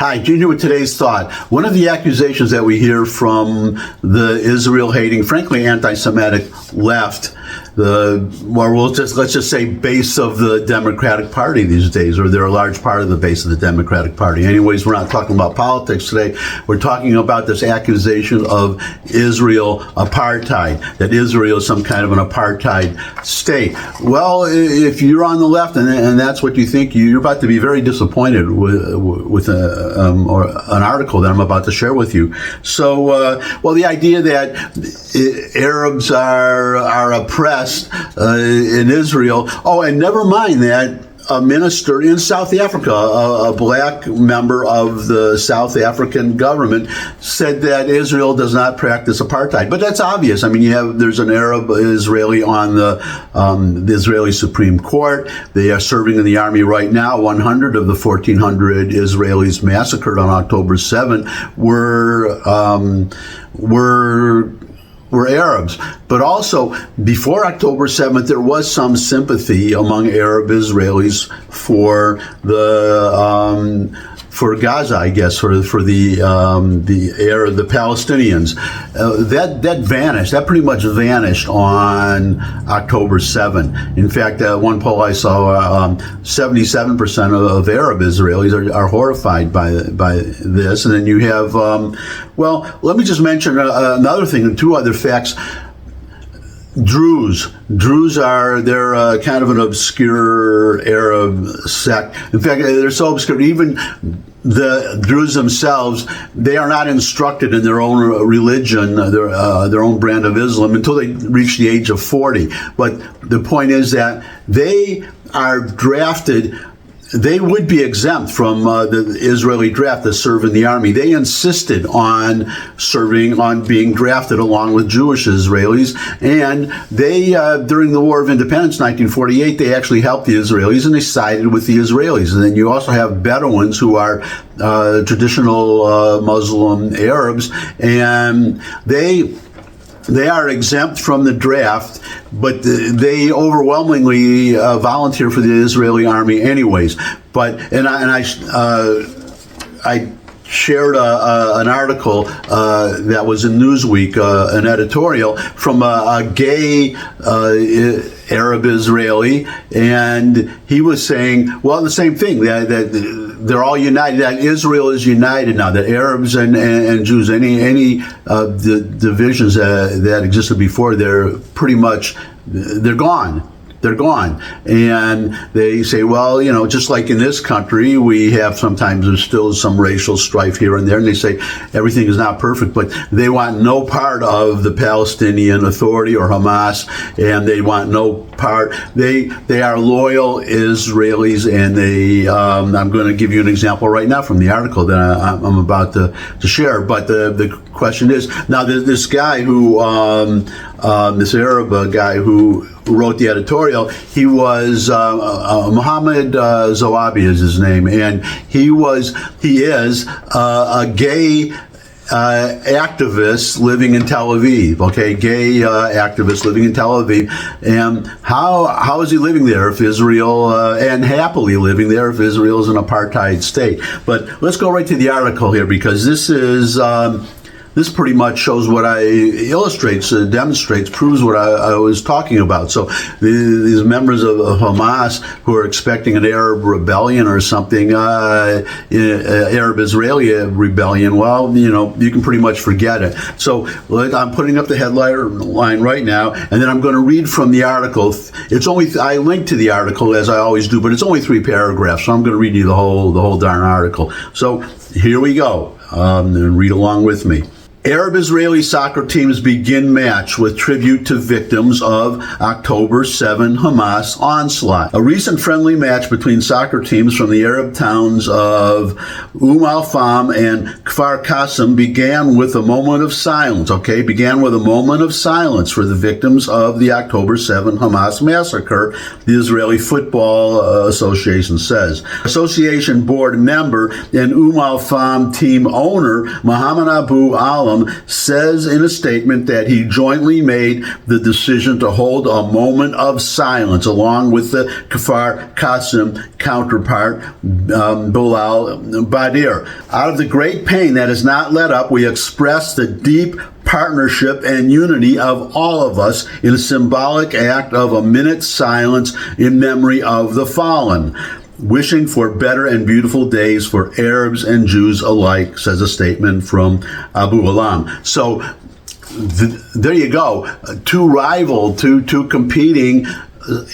Hi, Junior with today's thought. One of the accusations that we hear from the Israel-hating, frankly anti-Semitic left, let's just say base of the Democratic Party these days, or they're a large part of the base of the Democratic Party. Anyways, we're not talking about politics today. We're talking about this accusation of Israel apartheid, that Israel is some kind of an apartheid state. Well, if you're on the left and that's what you think, you're about to be very disappointed with an article that I'm about to share with you. So, well, the idea that Arabs are oppressed in Israel. Oh, and never mind that a minister in South Africa, a black member of the South African government, said that Israel does not practice apartheid. But that's obvious. I mean, there's an Arab Israeli on the Israeli Supreme Court. They are serving in the army right now. 100 of the 1,400 Israelis massacred on October 7 were Arabs. But also, before October 7th, there was some sympathy among Arab Israelis for Gaza, I guess, for the Palestinians. That vanished. That pretty much vanished on October 7th. In fact, one poll I saw, 77% of Arab Israelis are horrified by this. And then you have, well, let me just mention another thing, two other facts. Druze they're kind of an obscure Arab sect. In fact, they're so obscure, even the Druze themselves, they are not instructed in their own religion, their own brand of Islam, until they reach the age of 40. But the point is that they are drafted. They would be exempt from the Israeli draft to serve in the army. They insisted on being drafted along with Jewish Israelis. And they, during the War of Independence, 1948, they actually helped the Israelis and they sided with the Israelis. And then you also have Bedouins who are traditional Muslim Arabs, and they are exempt from the draft, but they overwhelmingly volunteer for the Israeli army anyways. I shared an article that was in Newsweek, an editorial from a gay Arab Israeli, and he was saying, well, the same thing, that they're all united, that Israel is united now, that Arabs and Jews, any the divisions that existed before, they're gone. They're gone. And they say, well, just like in this country, we have sometimes there's still some racial strife here and there. And they say everything is not perfect, but they want no part of the Palestinian Authority or Hamas, and they want no part. They are loyal Israelis, and I'm going to give you an example right now from the article that I'm about to share. But the question is, now this guy who, this Arab guy who wrote the editorial, he was Mohammed Zawabi is his name, and he is a gay activist living in Tel Aviv. Okay, gay activist living in Tel Aviv. And how is he living there if Israel, and happily living there if Israel is an apartheid state? But let's go right to the article here, because this pretty much shows what demonstrates, proves what I was talking about. So these members of Hamas who are expecting an Arab rebellion or something, Arab-Israeli rebellion, well, you can pretty much forget it. So I'm putting up the headline right now, and then I'm going to read from the article. I linked to the article as I always do, but it's only 3 paragraphs, so I'm going to read you the whole darn article. So here we go, and read along with me. Arab-Israeli soccer teams begin match with tribute to victims of October 7 Hamas onslaught. A recent friendly match between soccer teams from the Arab towns of Al-Fam and Kfar Qasim began with a moment of silence, for the victims of the October 7 Hamas massacre, the Israeli Football Association says. Association board member and Al-Fam team owner Mohammed Abu Alam Shalom says in a statement that he jointly made the decision to hold a moment of silence along with the Kfar Qasim counterpart, Bilal Badir. Out of the great pain that has not let up, we express the deep partnership and unity of all of us in a symbolic act of a minute's silence in memory of the fallen, wishing for better and beautiful days for Arabs and Jews alike, says a statement from Abu Alam. So there you go. Two competing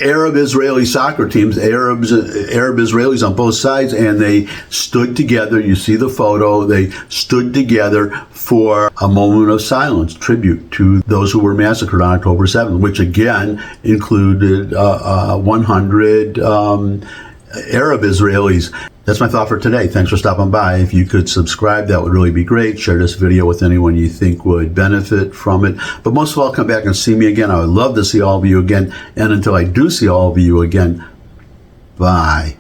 Arab-Israeli soccer teams, Arab-Israelis on both sides, and they stood together. You see the photo. They stood together for a moment of silence, tribute to those who were massacred on October 7th, which again included 100 Arab Israelis. That's my thought for today. Thanks for stopping by. If you could subscribe, that would really be great. Share this video with anyone you think would benefit from it. But most of all, come back and see me again. I would love to see all of you again. And until I do see all of you again, bye.